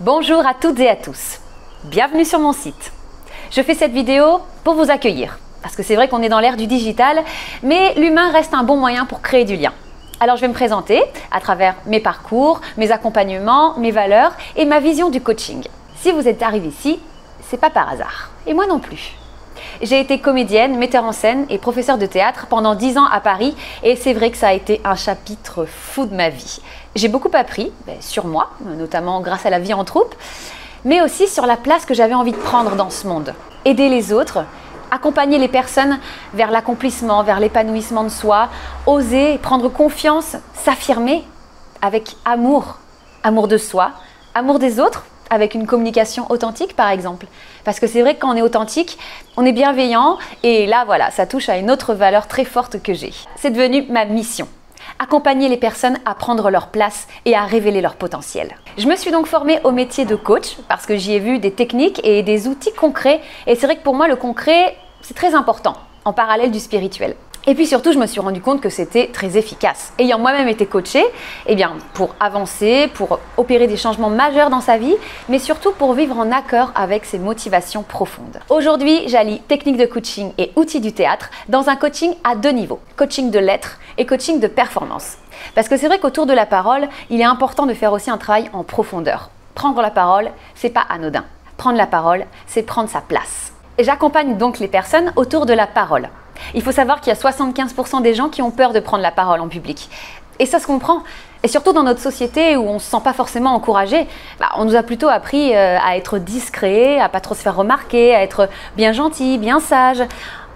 Bonjour à toutes et à tous, bienvenue sur mon site. Je fais cette vidéo pour vous accueillir, parce que c'est vrai qu'on est dans l'ère du digital, mais l'humain reste un bon moyen pour créer du lien. Alors je vais me présenter à travers mes parcours, mes accompagnements, mes valeurs et ma vision du coaching. Si vous êtes arrivé ici, c'est pas par hasard, et moi non plus. J'ai été comédienne, metteur en scène et professeure de théâtre pendant 10 ans à Paris et c'est vrai que ça a été un chapitre fou de ma vie. J'ai beaucoup appris sur moi, notamment grâce à la vie en troupe, mais aussi sur la place que j'avais envie de prendre dans ce monde. Aider les autres, accompagner les personnes vers l'accomplissement, vers l'épanouissement de soi, oser prendre confiance, s'affirmer avec amour, amour de soi, amour des autres, avec une communication authentique par exemple. Parce que c'est vrai que quand on est authentique, on est bienveillant et là voilà, ça touche à une autre valeur très forte que j'ai. C'est devenu ma mission. Accompagner les personnes à prendre leur place et à révéler leur potentiel. Je me suis donc formée au métier de coach parce que j'y ai vu des techniques et des outils concrets et c'est vrai que pour moi le concret c'est très important en parallèle du spirituel. Et puis surtout, je me suis rendu compte que c'était très efficace. Ayant moi-même été coachée, pour avancer, pour opérer des changements majeurs dans sa vie, mais surtout pour vivre en accord avec ses motivations profondes. Aujourd'hui, j'allie techniques de coaching et outils du théâtre dans un coaching à 2 niveaux. Coaching de l'être et coaching de performance. Parce que c'est vrai qu'autour de la parole, il est important de faire aussi un travail en profondeur. Prendre la parole, c'est pas anodin. Prendre la parole, c'est prendre sa place. Et j'accompagne donc les personnes autour de la parole. Il faut savoir qu'il y a 75% des gens qui ont peur de prendre la parole en public. Et ça se comprend. Et surtout dans notre société où on ne se sent pas forcément encouragé, on nous a plutôt appris à être discret, à pas trop se faire remarquer, à être bien gentil, bien sage.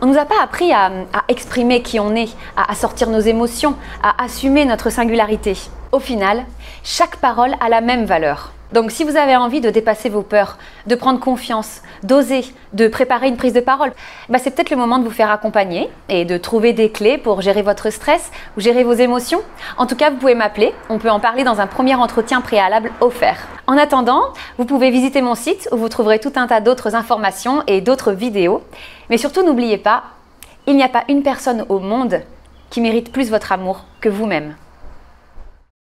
On ne nous a pas appris à exprimer qui on est, à sortir nos émotions, à assumer notre singularité. Au final, chaque parole a la même valeur. Donc si vous avez envie de dépasser vos peurs, de prendre confiance, d'oser, de préparer une prise de parole, c'est peut-être le moment de vous faire accompagner et de trouver des clés pour gérer votre stress ou gérer vos émotions. En tout cas, vous pouvez m'appeler, on peut en parler dans un premier entretien préalable offert. En attendant, vous pouvez visiter mon site où vous trouverez tout un tas d'autres informations et d'autres vidéos. Mais surtout, n'oubliez pas, il n'y a pas une personne au monde qui mérite plus votre amour que vous-même.